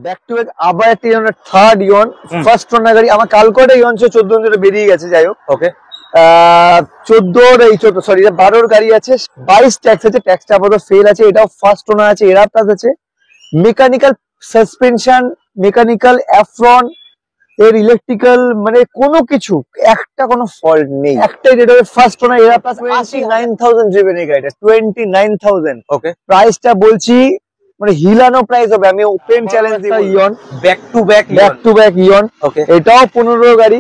Back to back আবার একটা ইয়ন, third ইয়ন, first owner গাড়ি। আমার কালকে একটা ইয়ন ছিল 14 ধরে বেরিয়ে গেছে, যাই হোক। ওকে 12 গাড়ি আছে, 22 ট্যাক্স আছে, ট্যাক্সটা আপাতত ফেল আছে। এটাও ফার্স্ট ওনার আছে, এরা প্লাস আছে, মেকানিক্যাল সাসপেনশন, মেকানিক্যাল অ্যাফ্রন, এর ইলেকট্রিক্যাল, মানে কোনো কিছু একটা কোনো ফল্ট নেই। একটাই রেট হবে ফার্স্ট ওনার, এরা প্লাস 29,000 ড্রিভেন এই গাড়িটা, 29,000। ওকে প্রাইসটা বলছি মানে হিলানো প্রাইস হবে। আমি ওপেন চ্যালেঞ্জ দিব, ইয়ন ব্যাক টু ব্যাক ইয়ন। ওকে এটাও 15 গাড়ি,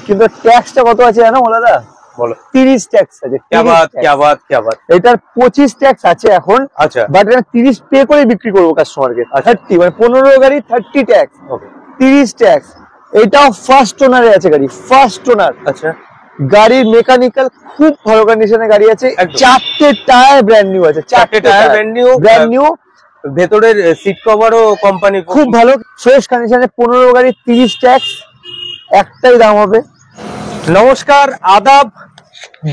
কিন্তু ট্যাক্সটা কত আছে জানো দাদা? বলো। 30 ট্যাক্স আছে। क्या बात। এটার 25 ট্যাক্স আছে এখন, আচ্ছা বাট এটা 30 পে করে বিক্রি করবো কাস্টমারকে। 30 মানে 15 গাড়ি 30 ট্যাক্স, ওকে 30 ট্যাক্স। এটাও ফার্স্ট ওনারে আছে গাড়ি, ফার্স্ট ওনার। আচ্ছা গাড়ির মেকানিক্যাল খুব ভালো কন্ডিশনের গাড়ি আছে, 4টে টায়ার ব্র্যান্ড নিউ আছে, 4টে টায়ার ব্র্যান্ড নিউ। ভেতরের সিট কভারও কোম্পানি খুব ভালো ফ্রেশ কন্ডিশনে। 15 গাড়ি 30 टैक्स, একটাই দাম হবে। नमस्कार आदाब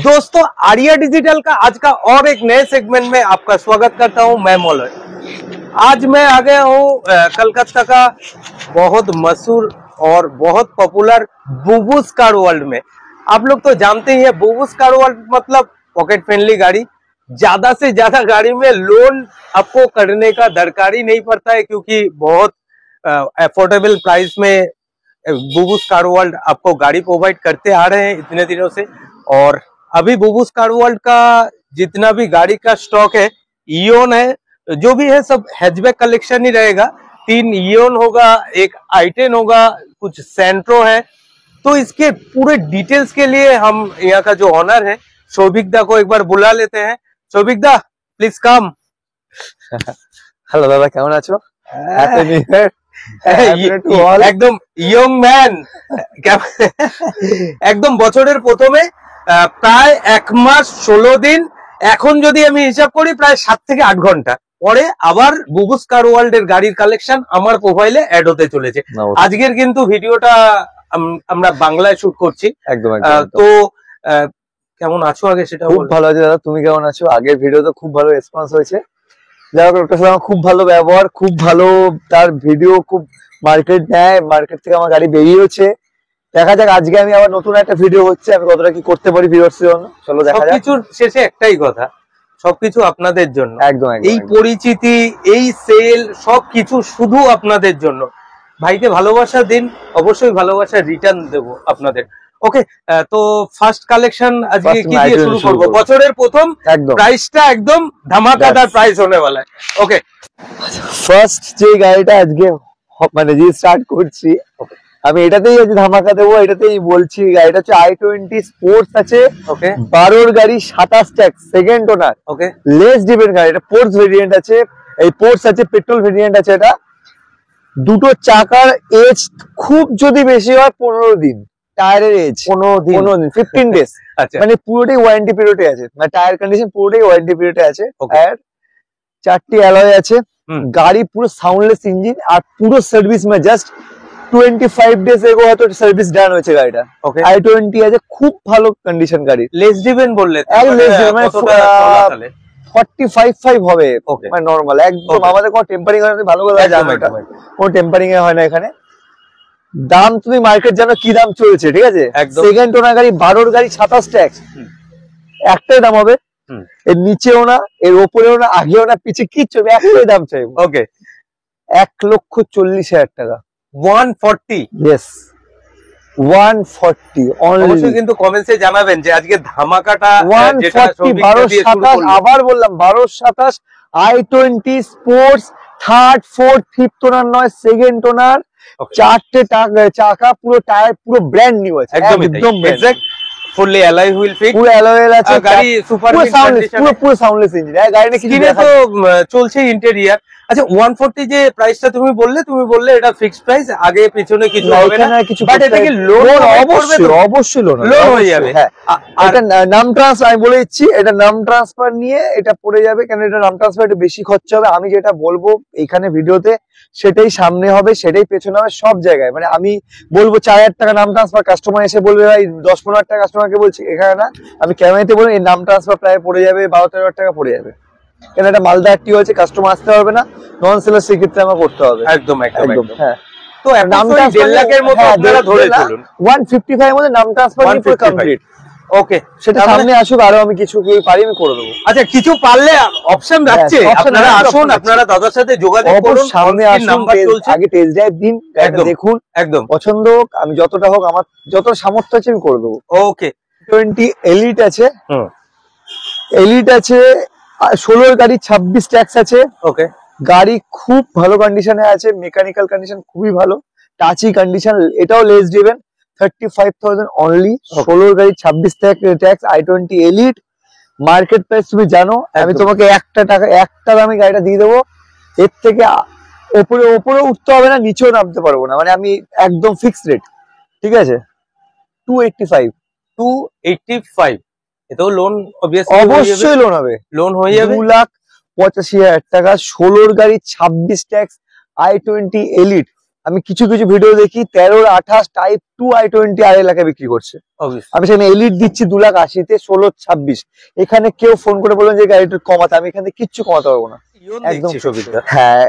दोस्तों, आर्या डिजिटल का आज का और एक नए सेगमेंट में आपका स्वागत करता हूं। मैं मौलवी। आज मैं आ गया हूं कलकत्ता का बहुत मशहूर और बहुत पॉपुलर बुबूस कार वर्ल्ड में। आप लोग तो जानते ही है बुबूस कार वर्ल्ड मतलब पॉकेट फ्रेंडली गाड़ी। ज्यादा से ज्यादा गाड़ी में लोन आपको करने का दरकार ही नहीं पड़ता है, क्योंकि बहुत अफोर्डेबल प्राइस में बुबूस कार वर्ल्ड आपको गाड़ी प्रोवाइड करते आ रहे हैं इतने दिनों से। और अभी बुबूस कार वर्ल्ड का जितना भी गाड़ी का स्टॉक है, इयोन है, जो भी है सब हैचबैक कलेक्शन ही रहेगा। 3 इयोन होगा, एक i10 होगा, कुछ सेंट्रो है। तो इसके पूरे डिटेल्स के लिए हम यहाँ का जो ऑनर है शोभिक दा को एक बार बुला लेते हैं। शोभिक दा प्लीज कम। হ্যালো দাদা, কেমন আছো? Happy new year. একদম ইয়ং ম্যান, একদম বছরের প্রথমে প্রায় 1 মাস 16 দিন, এখন যদি আমি হিসাব করি প্রায় 7 থেকে 8 ঘন্টা পরে আবার বুবুস কার ওয়ার্ল্ড এর গাড়ির কালেকশন আমার প্রোফাইলে অ্যাড হতে চলেছে। আজকের কিন্তু ভিডিওটা আমরা বাংলায় শুট করছি। একদম তো কেমন আছো আগে সেটা? খুব ভালো আছি দাদা, তুমি কেমন আছো? আগের ভিডিওতে খুব ভালো রেসপন্স হয়েছে, যাই হোক একটা সময় খুব ভালো ব্যবহার, খুব ভালো তার ভিডিও, খুব মার্কেট নেয়, মার্কেট থেকে আমার গাড়ি বেরিয়েছে। দেখা যাক আজকে আমি আবার নতুন একটা ভিডিও হচ্ছে, আমি কতটা কি করতে পারি ভিউয়ার্স এর জন্য। চলো দেখা যাক। সবকিছুর শেষে একটাই কথা, সবকিছু আপনাদের জন্য। একদম এই পরিচিতি, এই সেল সবকিছু শুধু আপনাদের জন্য। ভাইকে ভালোবাসা দিন, অবশ্যই ভালোবাসা রিটার্ন দেবো আপনাদের। ওকে, তো ফার্স্ট কালেকশন আজকে কি দিয়ে শুরু করব? বছরের প্রথম প্রাইসটা একদম ধামাকাদার প্রাইস होने वाला है। ওকে, ফার্স্ট যে গাড়িটা আজকে মানে যে স্টার্ট করছি, আমি এটাতেই আজ ধামাকা দেবো, এটাতেই বলছি। গাড়িটা হচ্ছে i20 স্পোর্টস আছে। ওকে 12 গাড়ি 27 ট্যাক্স, সেকেন্ড ওনার। ওকে লেস ডিপেন্ড গাড়ি, এটা পোর্টস ভেরিয়েন্ট আছে, এই পোর্টস আছে, পেট্রোল ভেরিয়েন্ট আছে। এটা দুটো চাকার এজ খুব যদি বেশি হয় 15 দিন, টায়ারের এজ 15 দিন 15 ডেজ। আচ্ছা, মানে পুরোটাই ওয়ারেন্টি পিরিয়ডে আছে, মানে টায়ার কন্ডিশন পুরোটাই ওয়ারেন্টি পিরিয়ডে আছে। আর 4টি অ্যালয় আছে, গাড়ি পুরো সাউন্ডলেস ইঞ্জিন, আর পুরো সার্ভিস মে জাস্ট 25 ডেজ এগো হয়তো সার্ভিস ডান হয়েছে গাড়িটা। i20 আছে, খুব ভালো কন্ডিশন গাড়ি। লেস ডিপেন্ড বললে 45 হবে, মানে নরমাল একদম। আমাদের কোনো টেম্পারিং হয় না, ভালো করে জানো এটা, কোনো টেম্পারিং এ হয় না এখানে। দাম তুমি মার্কেট জানো কি দাম চলছে, ঠিক আছে? সেকেন্ড ওনার গাড়ি 12 গাড়ি 27 ট্যাক্স, একটাই দাম হবে। এর নিচেও না, এর ওপরেও না, আগেও না, পিছে কিচ্ছু, একটাই দাম চাইবো। ওকে 1,40,000 টাকা। 140? ইয়েস 140 অবশ্যই কিন্তু কমেন্টসে জানাবেন যে আজকে ধামাকাটা 140 12/27। আবার বললাম 12/27। i20 sports, third fourth fifth owner নয়, সেকেন্ড ওনার, 4টে চাকা, পুরো টায়ার পুরো ব্র্যান্ড নিউ আছে, একদম exact fully alloy wheel fit, পুরো অ্যালয় আছে, গাড়ি সুপার পুরো সাউন্ডলেস ইঞ্জিন। গাড়িটা কিছু তো চলছে ইন্টেরিয়র। আচ্ছা 140 যে প্রাইসটা তুমি বললে এটা ফিক্সড প্রাইস, আগে পিছনে কিছু হবে না, বাট এটা কি লোন? অবশ্যই লোন হয়ে যাবে। হ্যাঁ, এটা নাম ট্রান্সফার, আমি বলে দিচ্ছি, এটা নাম ট্রান্সফার নিয়ে এটা পড়ে যাবে, কারণ এটা নাম ট্রান্সফার একটু বেশি খরচা হবে। আমি যেটা বলবো এখানে ভিডিওতে সেটাই সামনে হবে, সেটাই পেছনে হবে, সব জায়গায়। মানে আমি বলবো 4,000 টাকা নাম ট্রান্সফার, কাস্টমার এসে বলবে ভাই 10-15,000 টাকা কাস্টমারকে বলছি, এখানে না, আমি ক্যামেরাতে বলবো এই নাম ট্রান্সফার প্রায় পড়ে যাবে 12-13,000 টাকা পড়ে যাবে। কেন এটা মালদা হাট্টি হয়েছে, কাস্টমার আসতে পারবে না, নন সেলার সেক্ষেত্রে আমার করতে হবে। একদম একদম। হ্যাঁ, তো নাম 1.5 লাখের মতো আপনারা ধরে চলুন, 155 এর মধ্যে নাম ট্রান্সফার পুরো কমপ্লিট। ওকে, সেটা সামনে আসুক, আরো আমি কিছু কি পারি আমি করে দেবো। আচ্ছা, কিছু পারলে অপশন রাখছে, আপনারা আসুন, আপনারা দাদার সাথে যোগাযোগ করুন, সামনে আসুন, নাম্বার চলছে, আগে টেস্ট ড্রাইভ দিন, দেখুন, একদম পছন্দ হোক, আমি যতটা হোক আমার যত সামর্থ্য আছে আমি করে দেবো। ওকে, 20 এলিট আছে, এলিট আছে 16 গাড়ি, 26 ট্যাক্স আছে। ওকে, গাড়ি খুব ভালো কন্ডিশনে আছে, মেকানিক্যাল কন্ডিশন খুবই ভালো, টাচি কন্ডিশন, এটাও লেস ড্রিভেন, 35,000 অনলি, 16 গাড়ি, 26 tax, i20 elite. Market price তুমি জানো, আমি তোমাকে একটা দামে গাড়িটা দিয়ে দেবো, এর থেকে ওপরে উঠতে হবে না, নিচেও নামতে পারবো না, মানে আমি একদম ফিক্সড রেট। ঠিক আছে, 285 এটাও লোন অবশ্যই লোন হবে, লোন হয়ে যাবে 2,85,000 টাকা, 16 গাড়ি, 26 ট্যাক্স, i20 এলিট। আমি কিছু কিছু ভিডিও দেখি 13-28 টাইপ 2 i20 2.5 লাখে বিক্রি করছে, আমি সেখানে এলিট দিচ্ছি 2,80,000-তে, 16-26। এখানে কেউ ফোন করে বলবেন যে গাড়িটা কমাতে, আমি এখানে কিচ্ছু কমাতে পারবো না, একদম। হ্যাঁ,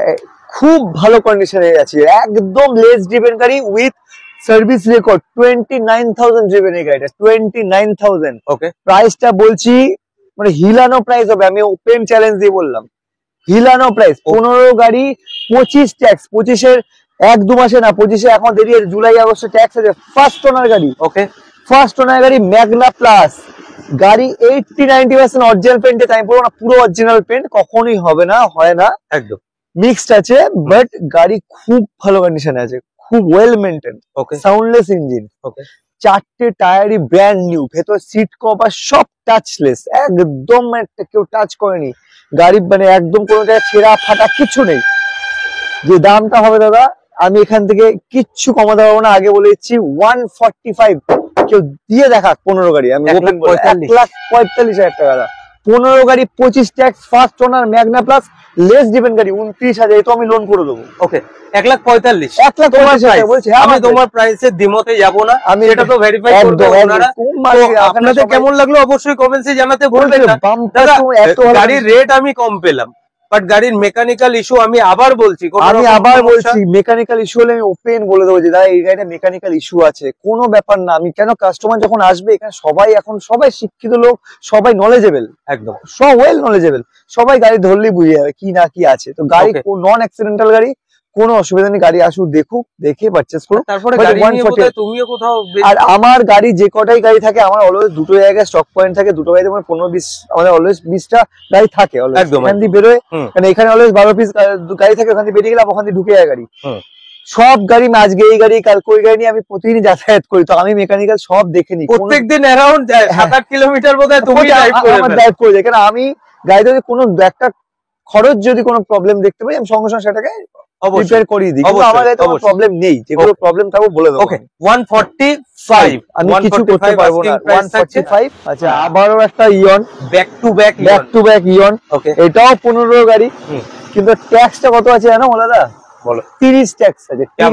খুব ভালো কন্ডিশনে আছে, একদম লেস ড্রিভেন গাড়ি উইথ সার্ভিস রেকর্ড, 29,000 ড্রিভেন এই গাড়িটা, 29,000। ওকে, প্রাইসটা বলছি মানে হিলানো প্রাইস হবে, আমি ওপেন চ্যালেঞ্জ দিয়ে বললাম, হিলানো প্রাইস। 15 গাড়ি, 25 ট্যাক্স, 25-এর 1-2 মাসে না, 25-এ এখন দেরি আছে, জুলাই আগস্টে ট্যাক্স আছে। ফার্স্ট ওনার গাড়ি, ওকে, ফার্স্ট ওনার গাড়ি, ম্যাগনা প্লাস গাড়ি, 80-90% অরিজিনাল পেন্টে, তাই বলবো না পুরো অরিজিনাল পেন্ট, কখনোই হবে না, হয় না, একদম মিক্সড আছে, বাট গাড়ি খুব ভালো কন্ডিশনে আছে, খুব ওয়েল মেনটেন, সাউন্ডলেস ইঞ্জিন, 4টে টায়ারই ব্র্যান্ড নিউ, ভেতর সিট কভার সব টাচলেস, একদম কেউ টাচ করেনি গাড়ি, মানে একদম কোনো জায়গায় ছেঁড়া ফাটা কিছু নেই। যে দামটা হবে দাদা, আমি এখান থেকে কিচ্ছু কমাতে পারবো না, আগে বলে দিচ্ছি 145, কেউ দিয়ে দেখা 15 গাড়ি, আমি 1,45,000 টাকা, 15 গাড়ি, 25 tax, first owner, Magna plus, less depend গাড়ি, 29,000, এই তো আমি লোন করে দেবো। ওকে, 1,45,000, 1,45,000 বলছি। আমি তোমার প্রাইসের দ্বিমতে যাব না, আমি এটা তো ভেরিফাই করব। আপনাদের কেমন লাগলো অবশ্যই কমেন্টসে জানাতে ভুলবেন না। গাড়ির রেট আমি কম পেলাম, বাট গাড়ির মেকানিক্যাল ইস্যু আমি আবার বলছি, মেকানিক্যাল ইস্যু হলে আমি ওপেন বলে দেবো যে দাদা এই গাড়িটা মেকানিক্যাল ইস্যু আছে, কোনো ব্যাপার না। আমি কেন, কাস্টমার যখন আসবে এখানে সবাই শিক্ষিত লোক, সবাই নলেজেবল, একদম সব ওয়েল নলেজেবল, সবাই গাড়ি ধরলেই বুঝে যাবে কি না কি আছে। তো গাড়ি নন অ্যাক্সিডেন্টাল গাড়ি, কোনো অসুবিধা নেই, গাড়ি আসুক, দেখুক, দেখে পারচেস করুক। তারপরে তুমিও কোথাও, আর আমার গাড়ি যে কটাই গাড়ি থাকে, আমার অলওয়েজ দুটো জায়গায় স্টক পয়েন্ট থাকে, দুটো গাড়িতে মানে 15-20, আমাদের অলওয়েজ 20টা গাড়ি থাকে, এখান দিয়ে বেরোয়, কারণ এখানে অলওয়েজ 12 পিস গাড়ি থাকে, ওখান দিয়ে বেরিয়ে গেলাম, ওখান দিয়ে ঢুকে যায় গাড়ি। সব গাড়ি, আজকে এই গাড়ি কালকে ওই গাড়ি নিয়ে আমি প্রতিদিন যাতায়াত করি, তো আমি মেকানিক্যাল সব দেখে নিই, প্রত্যেকদিন অ্যারাউন্ড 7-8 কিলোমিটার বোধহয় তুমি ড্রাইভ করে যাই, কারণ আমি গাড়িতে কোনো একটা খরচ যদি কোনো প্রবলেম দেখতে পাই, আমি সঙ্গে সঙ্গে সেটাকে রিপেয়ার করিয়ে দিই, কিন্তু আমার গাড়িতে কোনো প্রবলেম নেই, যেগুলো প্রবলেম থাকবে বলে দেবো। ওকে, 145, আমি কিছু করতে পারবো না, 145। আচ্ছা, আবারও একটা ইয়ন, ব্যাক টু ব্যাক ইয়ন, এটাও 15 গাড়ি, কিন্তু ট্যাক্সটা কত আছে জানো দাদা? বলো। 30 ট্যাক্স আছে। क्या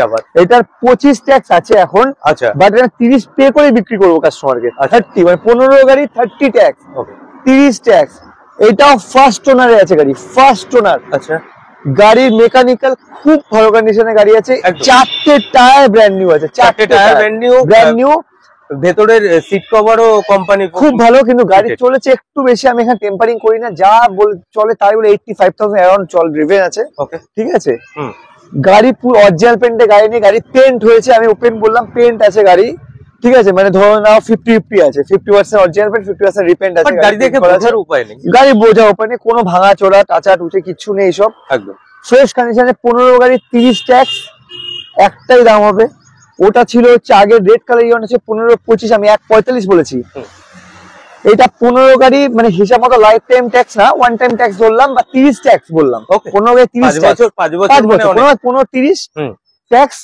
बात। এটার 25 ট্যাক্স আছে এখন, আচ্ছা, বাট এটা 30 পে করে বিক্রি করবো কাস্টমারকে। 30 মানে 15 গাড়ি 30 ট্যাক্স, 30 ট্যাক্স। এটাও ফার্স্ট ওনারে আছে গাড়ি, ফার্স্ট ওনার। আচ্ছা, গাড়ির মেকানিক্যাল খুব ভালো কন্ডিশনে গাড়ি আছে, 4টে টায়ার ব্র্যান্ড নিউ আছে, 4টে টায়ার ব্র্যান্ড নিউ, ভেতরের সিট কভারও কোম্পানি খুব ভালো, কিন্তু গাড়ি চলেছে একটু বেশি, আমি এখানে টেম্পারিং করি না, যা চলে তাই বলে 85,000 অ্যারাউন্ড ড্রিভেন আছে। ওকে, ঠিক আছে। গাড়ি পুরো অরিজিনাল পেন্টে গাড়ি নেই, গাড়ি পেন্ট হয়েছে, আমি ওপেন বললাম, পেন্ট আছে গাড়ি, ঠিক আছে, মানে ধরো নাও 50-50 আছে, 50% অরিজিনাল পেন্ট, 50% রিপেন্ট আছে। গাড়ি দেখে বোঝার উপায় নেই, গাড়ি বোঝার উপায় নেই, কোনো ভাঙা চোরা টাচা টুচে কিচ্ছু নেই, সব একদম ফ্রেশ কন্ডিশনে। 15 গাড়ি 30 ট্যাক্স, একটাই দাম হবে, ওটা ছিল হচ্ছে আগের রেড কালার ইয়ন আছে 15-25, আমি 1,45 বলেছি। এটা 15 গাড়ি মানে হিসাব মতো লাইফ টাইম ট্যাক্স না, ওয়ান টাইম ট্যাক্স বললাম, বা 30 ট্যাক্স বললাম। 15 গাড়ি 30 বছর, 5 বছর, 15-30 ট্যাক্স,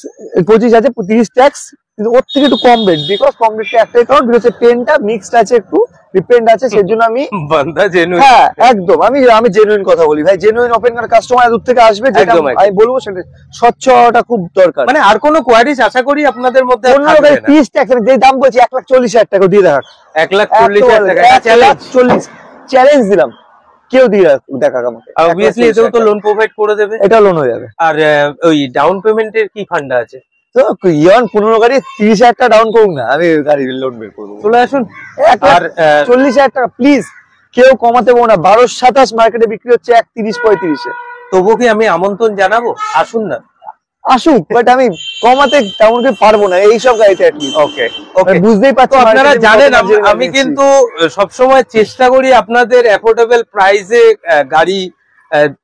25 আছে 30 ট্যাক্স, কিন্তু ওর থেকে একটু কম রেট, বিকজ কম রেটটা একটাই কারণ, বিকজ পেনটা মিক্সড আছে, একটু রিপেন্ট আছে, সেজন্য আমি বান্দা জেনুইন। হ্যাঁ একদম, আমি জেনুইন কথা বলি ভাই, জেনুইন ওপেন কার কাস্টমার দূর থেকে আসবে, যেটা আমি বলবো সেটা স্বচ্ছ হওয়াটা খুব দরকার। মানে আর কোনো কোয়ারিজ আশা করি আপনাদের মধ্যে 30 ট্যাক্স, আমি যে দাম বলছি 1,40,000 টাকা দিয়ে দেখা, 1,40,000 টাকা চ্যালেঞ্জ দিলাম, কেউ দিয়ে দেখা আমাকে, অবভিয়াসলি এতেও তো লোন প্রোভাইড করে দেবে, এটা লোন হয়ে যাবে। আর ওই ডাউন পেমেন্টের কি ফান্ডা আছে? তো ইয়ন 15 গাড়ি 30,000 টাকা ডাউন করুন না, আমি গাড়ি লোন বের করবো, চলে আসুন। আর 40,000 টাকা প্লিজ, কেউ কমাতে পারবো না। 12-27 মার্কেটে বিক্রি হচ্ছে 130-35-এ। তবুও কি আমি আমন্ত্রণ জানাবো, আসুন না, আসুক, বাট আমি কমাতে তেমন কি পারবো না এইসব গাড়িতে। ওকে ওকে, বুঝতেই পারছো, আপনারা জানেন আমি কিন্তু সবসময় চেষ্টা করি আপনাদের অ্যাফোর্ডেবল প্রাইসে গাড়ি,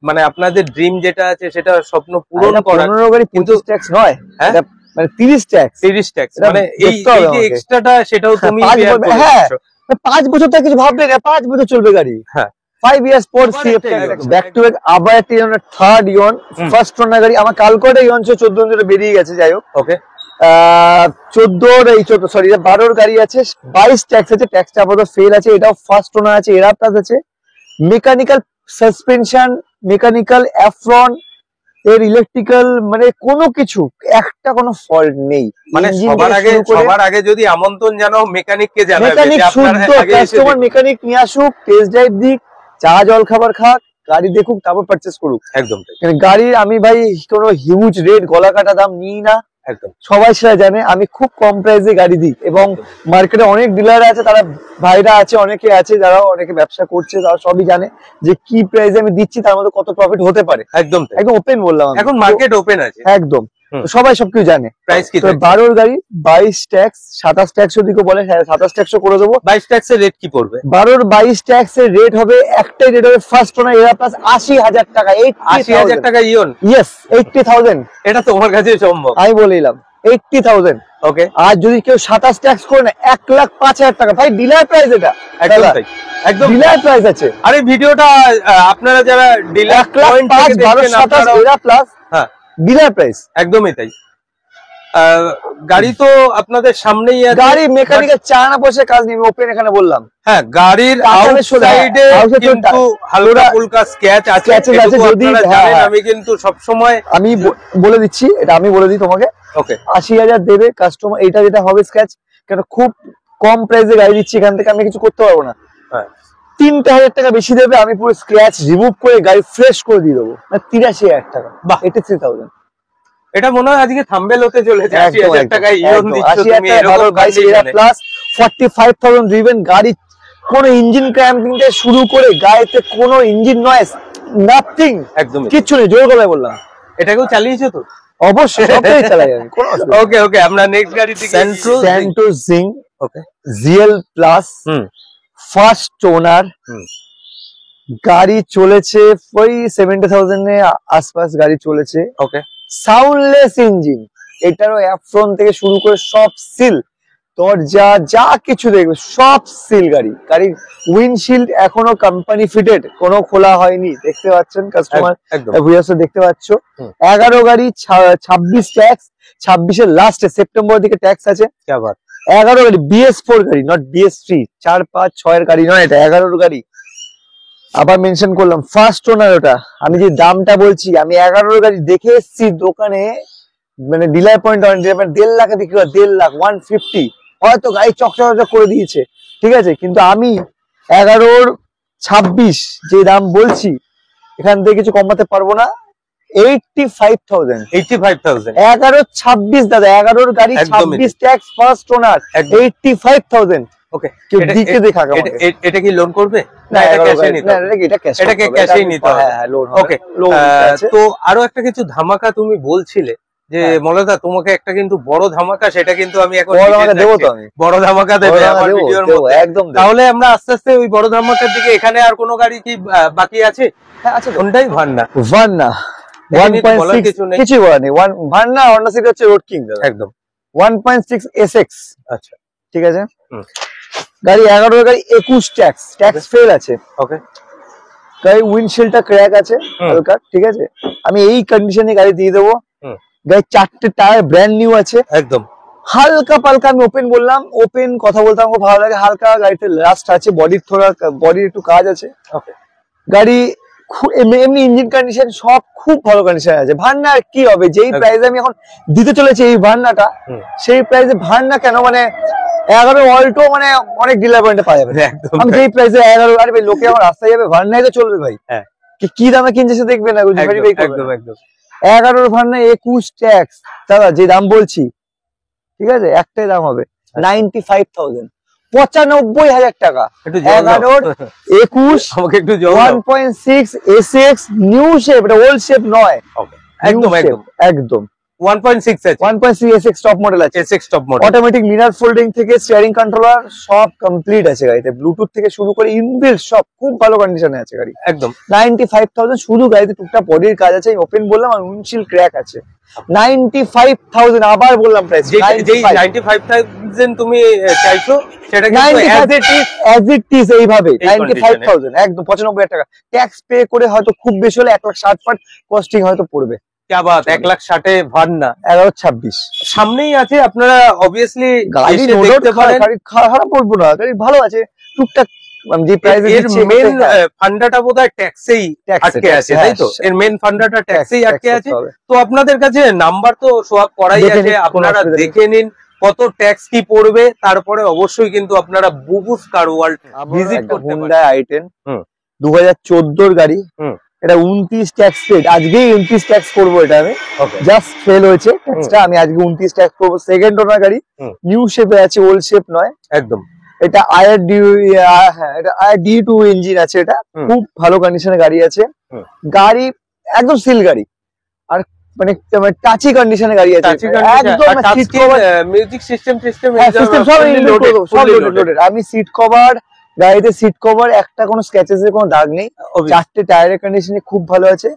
মানে আপনাদের ড্রিম যেটা আছে সেটা স্বপ্ন পূরণ করা। 15 গাড়ি 25 ট্যাক্স নয়, এটা মানে 30 ট্যাক্স, 30 ট্যাক্স, মানে এই যে এক্সট্রাটা সেটাও তুমি বেয়ার করে দিচ্ছ। 5 বছর থেকে কিছু ভাববে না, 5 বছর চলবে গাড়ি। হ্যাঁ, 5 ইয়ার্স পর ব্যাক টু ব্যাক আবার একটা থার্ড ইয়ন, ফার্স্ট ওনার গাড়ি। আমার কালকোটে ইয়ন 14 বেরিয়ে গেছে, যাই হোক। ওকে, 12 গাড়ি আছে, 22 ট্যাক্স আছে, ট্যাক্সটা আপাতত ফেল আছে। এটাও ফার্স্ট ওনার আছে, এরা প্লাস আছে, মেকানিক্যাল সাসপেনশন, মেকানিক্যাল অ্যাফ্রন, এর ইলেকট্রিক্যাল, মানে কোনো কিছু একটা কোনো ফল্ট নেই। মানে সবার আগে যদি আমন্ত্রণ জানাও মেকানিক কে জানাবে, মেকানিক শুদ্ধ কাস্টমার মেকানিক নিয়ে আসুক, টেস্ট ড্রাইভ দিক, চা জল খাবার খাক, গাড়ি দেখুক, তারপর পারচেস করুক। একদম, গাড়ির আমি ভাই কোনো হিউজ রেট গলা কাটা দাম নিই না, একদম। সবাই সেটা জানে, আমি খুব কম প্রাইসে গাড়ি দিই, এবং মার্কেটে অনেক ডিলার আছে, তারা ভাইরা আছে, অনেকে আছে যারা অনেকে ব্যবসা করছে, তারা সবই জানে যে কি প্রাইসে আমি দিচ্ছি, তার মধ্যে কত প্রফিট হতে পারে। একদম একদম ওপেন বললাম, এখন মার্কেট ওপেন আছে, একদম সবাই সবকিছু জানে। প্রাইস কি? 12 গাড়ি 22 ট্যাক্স, 27 ট্যাক্স ওদিকে বলে, 27 ট্যাক্সও করে দেবো। 22 ট্যাক্সের রেট কি পড়বে? 22 ট্যাক্সের রেট হবে, একটাই রেট হবে ফার্স্ট ওনার এরা প্লাস 80,000 টাকা। 80,000 টাকা ইয়ন? ইয়েস, 80,000। এটা তোমার কাছে সম্ভব? আমি বলিলাম 80,000। ওকে, আর যদি কেউ 27 ট্যাক্স করে না, 1,05,000 টাকা। ভাই ডিলার প্রাইস, এটা একদম তাই, একদম ডিলার প্রাইস আছে। আরে ভিডিওটা আপনারা যারা ডিলার পয়েন্ট থেকে দেখছেন, আপনারা এরা প্লাস হ্যাঁ ডিলার প্রাইস, একদমই তাই। গাড়ি তো আপনাদের সামনেই আছে, গাড়ি মেকানিকের চা না বসে কাজ নেই, ওপেন এখানে বললাম। হ্যাঁ, গাড়ির আউটসাইডে কিন্তু হালকা ফুলকা স্ক্র্যাচ আছে, যদি জানেন আমি কিন্তু সব সময় আমি বলে দিচ্ছি, এটা আমি বলে দিই তোমাকে। ওকে, 80,000 দেবে কাস্টমার, এটা যেটা হবে স্ক্র্যাচ, কেন খুব কম প্রাইসে গাড়ি দিচ্ছি, এখান থেকে আমি কিছু করতে পারবো না। হ্যাঁ, 3,000 টাকা বেশি দেবে, আমি পুরো স্ক্র্যাচ রিমুভ করে গাড়ি ফ্রেশ করে দিয়ে দেবো। 83,000 টাকা, বাহ, 83,000। এটা মনে হয় আজকে থাম্বেল হতে চলেছে। 80,000 টাকা ইয়ন দিচ্ছ তুমি, এরকম প্লাস 45,000 ড্রিভেন গাড়ি, কোন ইঞ্জিন ক্র্যাম্পিং থেকে শুরু করে গাড়িতে কোনো ইঞ্জিন নয়েজ, নাথিং, একদম কিচ্ছু নেই। জোর গলায় বললাম, এটাকেও চালিয়েছো তো? অবশ্যই, সবটাই চালাই আমি। ওকে ওকে, আমরা নেক্সট গাড়ি থেকে সেন্ট্রো জিং। ওকে, জিএল প্লাস, ফার্স্ট ওনার গাড়ি, চলেছে ওই 70,000 এর আশপাশ গাড়ি চলেছে। ওকে, সাউন্ডলেস ইঞ্জিন, এটারও অ্যাফ্রন থেকে শুরু করে সব সিল, দরজা যা কিছু দেখবে সব সিল। গাড়ির উইন্ডশিল্ড এখনো কোম্পানি ফিটেড, কোনো খোলা হয়নি, দেখতে পাচ্ছেন কাস্টমার, দেখতে পাচ্ছ। 11 গাড়ি 26 ট্যাক্স, 26-এর লাস্টে সেপ্টেম্বর দিকে ট্যাক্স আছে। 11 গাড়ি BS4 গাড়ি, নট BS3, 4, 5, 6 গাড়ি নয়, এটা 11 গাড়ি। আবার মেনশন করলাম ফার্স্ট ওনার, ওটা আমি যে দামটা বলছি, আমি 11 গাড়ি দেখে এসেছি দোকানে, মানে ডিলার পয়েন্ট 1.5 লাখে বিক্রি হয়, 1.5 লাখ, 150, হয়তো গাড়ি চকচক করে দিয়েছে, ঠিক আছে, কিন্তু আমি 11-26 যে দাম বলছি, এখান থেকে কিছু কমাতে পারবো না। 85,000, 11-26 দাদা, 11 গাড়ি 26 ট্যাক্স, ফার্স্ট ওনার, 85,000। ওকে, কেউ দিকে দেখা, এটা কি লোন করবে? না, এটা ক্যাশে নিতে হবে। ওকে, তো আরো একটা কিছু ধামাকা তুমি বলছিলে যে মলদা, তোমাকে একটা কিন্তু বড় ধামাকা, সেটা কিন্তু আমি এখন দেবো, তো আমি বড় ধামাকা দেবে আমার ভিডিওর মধ্যে, একদম। তাহলে আমরা আস্তে আস্তে ওই বড় ধামাকার দিকে। এখানে আর কোনো গাড়ি কি বাকি আছে? হ্যাঁ আছে, কোনটাই? ভান্না 1.6, কিছু বলা নেই। ভান্না হন্ডা সিটি হচ্ছে রোড কিং, একদম 1.6 SX। আচ্ছা, ঠিক আছে। গাড়ি 11 গাড়ি 21 ট্যাক্স ফেল আছে। ওকে, গাড়ি উইন্ডশিল্ডটা ক্র্যাক আছে হালকা, ঠিক আছে। আমি এই কন্ডিশনে গাড়ি দিয়ে দেবো। গাড়ি 4টে টায়ার ব্র্যান্ড নিউ আছে, একদম হালকা পালকা। আমি ওপেন বললাম, ওপেন কথা বলতে আমাকে ভালো লাগে। হালকা গাড়িতে লাস্ট আছে, বডির একটু কাজ আছে। ওকে, গাড়ি এমনি ইঞ্জিন কন্ডিশন সব খুব ভালো কন্ডিশন আছে। ভার্না আর কি হবে, যেই প্রাইসে আমি এখন দিতে চলেছি এই ভার্নাটা, সেই প্রাইসে ভার্না কেন মানে 11 অল্টো মানে অনেক ডিলার পয়েন্টে পাওয়া যাবে। আমি যেই প্রাইসে 11, আরে ভাই লোকে আমার রাস্তায় যাবে ভার্নাই তো চলবে ভাই, কি দামে কিনছে সে দেখবে না, একদম 11 ভার্না 21 ট্যাক্স দাদা, যে দাম বলছি ঠিক আছে, একটাই দাম হবে 95,000, 95,000 টাকা। 11 21 আমাকে একটু 1.6 এসএক্স নিউ শেপ, এটা ওল্ড শেপ নয়, একদম একদম একদম 1.6 আছে, 1.6 এসএক্স টপ মডেল আছে, Essex top model, automatic mirror folding থেকে স্টিয়ারিং কন্ট্রোলার সব কমপ্লিট আছে গাড়িতে, ব্লুটুথ থেকে শুরু করে ইনবিল্ট সব খুব ভালো কন্ডিশনে আছে গাড়ি। একদম 95,000 শুধু গাড়িতে টুকটাক বডির কাজ আছে, ওপেন বললাম, আর উইন্ডশিল্ড ক্র্যাক আছে। 95,000 আবার বললাম প্রাইস, যেই 95,000 তুমি চাইছো সেটা কিন্তু as it is এইভাবে 95,000 একদম 95,000 টাকা। ট্যাক্স পে করে হয়তো খুব বেশি হলে 1,60,000 কস্টিং হয়তো পড়বে। क्या बात, 1,60,000 ভার্না 1126 সামনেই আছে, আপনারা অবভিয়াসলি গাড়ি দেখতে পারেন, গাড়ি খারাপ বলবো না, গাড়ি ভালো আছে টুকটাক। যে প্রাইসে এর মেন ফান্ডাটা বোধহয় ট্যাক্সেই আটকে আছে, তাই তো? এর মেন ফান্ডাটা ট্যাক্সেই আটকে আছে। তো আপনাদের কাছে নাম্বার তো শো আপ করাই আছে, আপনারা দেখে নিন কত ট্যাক্স কি পড়বে, তারপরে অবশ্যই কিন্তু আপনারা বুবুস কার ওয়ার্ল্ড ভিজিট করতে পারেন। Hyundai i10 2014 গাড়ি, এটা 29 ট্যাক্স পেড, আজকেই 29 ট্যাক্স করবো, এটা আমি জাস্ট ফেল হয়েছে ট্যাক্সটা, আমি আজকে 29 ট্যাক্স করবো। সেকেন্ড ওনার গাড়ি, নিউ শেপে আছে, ওল্ড শেপ নয় একদম। এটা IRD2 ইঞ্জিন আছে, এটা খুব ভালো কন্ডিশনে গাড়ি আছে, গাড়ি একদম সিল গাড়ি, আর মানে টাচি কন্ডিশনে গাড়ি আছে, একদম সিট কভার, মিউজিক সিস্টেম সব লোডেড। আমি সিট কভার, গাড়িতে সিট কভার একটা কোনো স্ক্র্যাচেস এর কোনো দাগ নেই, চারটে টায়ারের কন্ডিশনে খুব ভালো আছে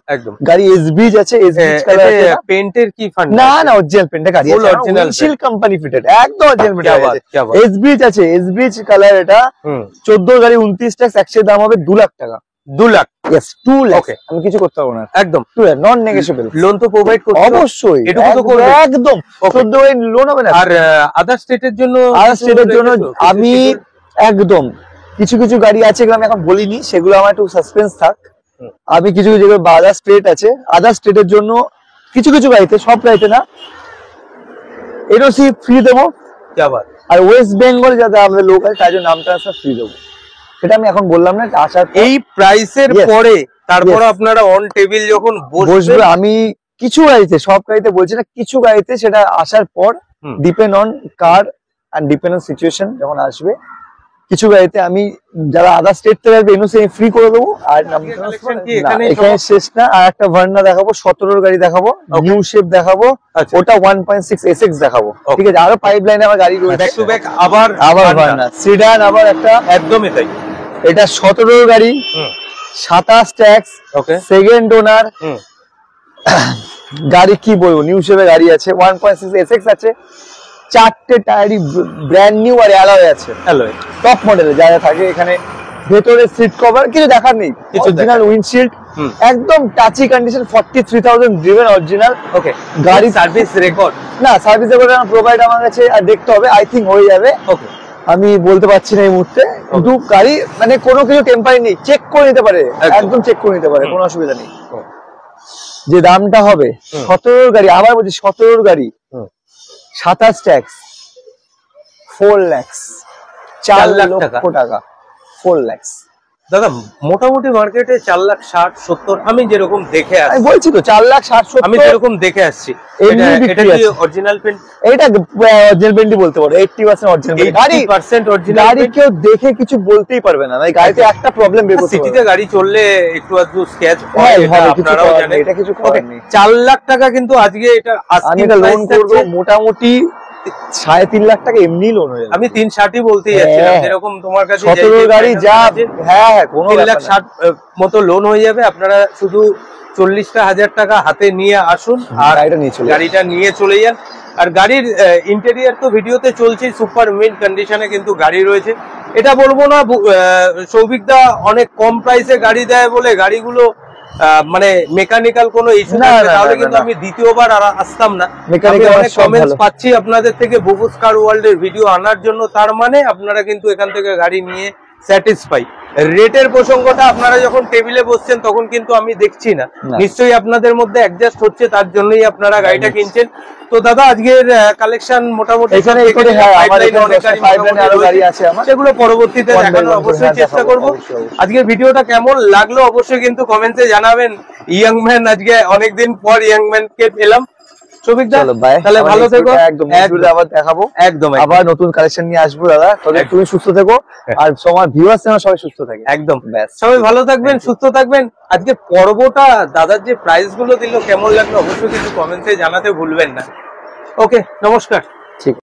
গাড়ি। এসবিজ আছে, এসবিজ কালার আছে, পেইন্টের কি ফান্ড না অরিজিনাল পেইন্টের গাড়ি আছে, অরিজিনাল কোম্পানি ফিটেড, একদম অরিজিনাল পেইন্ট আছে। এসবিজ আছে, এসবিজ কালার, এটা 14 গাড়ি 29 ট্যাক্স, একশের দাম হবে 2 লাখ টাকা। 2 লাখ, यस 2 লাখ, আমি কিছু করতে পারবো না, একদম নন নেগোশিয়েবল। লোন তো প্রোভাইড করতে অবশ্যই, এটুকু তো করবে, একদম 14 গাড়ি লোন হবে না। আর আদার স্টেটের জন্য, আমি একদম কিছু কিছু গাড়ি আছে, এগুলো আমি এখন বলিনি, সেগুলো আমার একটু সাসপেন্স থাক। আমি কিছু কিছু আদার স্টেট আছে, আদার স্টেটের জন্য কিছু কিছু গাড়িতে, সব গাড়িতে না, এনওসি ফ্রি দেবো, আর ওয়েস্ট বেঙ্গল যাতে আমাদের লোক আছে তার জন্য নাম ট্রান্সফার ফ্রি দেবো। এটা আমি এখন বললাম না, আসার এই প্রাইসের পরে তারপর আপনারা অন টেবিল যখন বসবে, আমি কিছু গাড়িতে, সব গাড়িতে বলছি না, কিছু গাড়িতে সেটা আসার পর depend on car and depend on situation যখন আসবে, কিছু গাড়িতে আমি যারা আদার স্টেট থেকে আসবে এনওসি ফ্রি করে দেবো। আর এখানে শেষ না, আর একটা ভার্না দেখাবো, 17 গাড়ি দেখাবো, নিউ শেপ দেখাবো, ওটা 1.6 এসএক্স দেখাবো, ঠিক আছে? আরো পাইপলাইনে আমার গাড়ি রয়েছে, ব্যাক টু ব্যাক আবার ভার্না সিডান, আবার একটা, একদমই তাই, এটা 17 গাড়ি, 27 ট্যাক্স, সেকেন্ড ওনার গাড়ি, কি বলবো, নিউ শেপে গাড়ি আছে, 1.6 এসএক্স আছে, চারটে টায়ারই ব্র্যান্ড নিউ, আর অ্যালয় আছে, অ্যালয় টপ মডেলে যা যা থাকে এখানে। ভেতরে সিট কভার কিছু দেখার নেই, অরিজিনাল উইন্ডশিল্ড, একদম টাচি কন্ডিশন, 43,000 ড্রিভেন অরিজিনাল। ওকে, গাড়ি সার্ভিস রেকর্ড, না সার্ভিস রেকর্ড প্রোভাইড আমার কাছে আর দেখতে হবে, আই থিঙ্ক হয়ে যাবে। ওকে, আমি বলতে পারছি না এই মুহূর্তে, কিন্তু গাড়ি মানে কোনো কিছু টেম্পারি নেই, চেক করে নিতে পারে, একদম চেক করে নিতে পারে, কোনো অসুবিধা নেই। যে দামটা হবে 17 গাড়ি, আবার বলছি 17 গাড়ি, 27 ট্যাক্স, 4 লাখ, 4 লক্ষ টাকা, 4 লাখ। দাদা মোটামুটি মার্কেটে 4,60,70 আমি যেরকম দেখে আসছি, আমি বলছি তো 4,60,70 আমি যেরকম দেখে আসছি, এটা কি অরিজিনাল পেন্ট? এটা অরিজিনাল পেন্টই বলতে পারো, 80% অরিজিনাল পেন্ট, 80% অরিজিনাল। গাড়ি কেউ দেখে কিছু বলতেই পারবে না, এই গাড়িতে একটা প্রবলেম বের করতে হবে, সিটিতে গাড়ি চললে একটু আধটু স্ক্র্যাচ হয়, আপনারাও জানেন, এটা কিছু করার নেই। 4 লাখ টাকা কিন্তু আজকে এটা আমি এটা লোন করব, মোটামুটি 3.5 লাখ টাকা এমনি লোন হয়ে যাবে। আমি 360 বলতেই যাচ্ছিলাম, যেরকম তোমার কাছে 17 গাড়ি যা, হ্যাঁ কোনো 3,60,000 মতো লোন হয়ে যাবে। আপনারা শুধু 40,000 টাকা হাতে নিয়ে আসুন আর গাড়িটা নিয়ে চলে যান। আর গাড়ির ইন্টেরিয়ার তো ভিডিওতে চলছে, সুপার মিন্ট কন্ডিশনে কিন্তু গাড়ি রয়েছে। এটা বলবো না সৌভিক দা অনেক কম প্রাইসে গাড়ি দেয় বলে গাড়িগুলো মানে মেকানিক্যাল কোনো ইস্যু না, তাহলে কিন্তু আমি দ্বিতীয়বার আসতাম না। অনেক কমেন্টস পাচ্ছি আপনাদের থেকে বুবুস কার ওয়ার্ল্ড এর ভিডিও আনার জন্য, তার মানে আপনারা কিন্তু এখান থেকে গাড়ি নিয়ে স্যাটিসফাই। রেটের প্রসঙ্গটা আপনারা যখন টেবিলে বসছেন তখন কিন্তু আমি দেখছি না, নিশ্চয়ই আপনাদের মধ্যে অ্যাডজাস্ট হচ্ছে, তার জন্যই আপনারা গাড়িটা কিনছেন। তো দাদা আজকের কালেকশন মোটামুটি সেগুলো পরবর্তীতে দেখানোর অবশ্যই চেষ্টা করব। আজকের ভিডিওটা কেমন লাগলো অবশ্যই কিন্তু কমেন্টে জানাবেন। ইয়াং ম্যান, আজকে অনেকদিন পর ইয়াং ম্যান কে পেলাম। তাহলে ভালো থেকো, আবার দেখাবো, একদম আবার নতুন কালেকশন নিয়ে আসবো দাদা। তবে তুমি সুস্থ থেকো আর তোমার ভিউয়ার্স সবাই সুস্থ থাকে। একদম, সবাই ভালো থাকবেন, সুস্থ থাকবেন। আজকে পর্বটা দাদার যে প্রাইস গুলো দিল কেমন লাগলো অবশ্যই কিন্তু কমেন্টে জানাতে ভুলবেন না। ওকে, নমস্কার।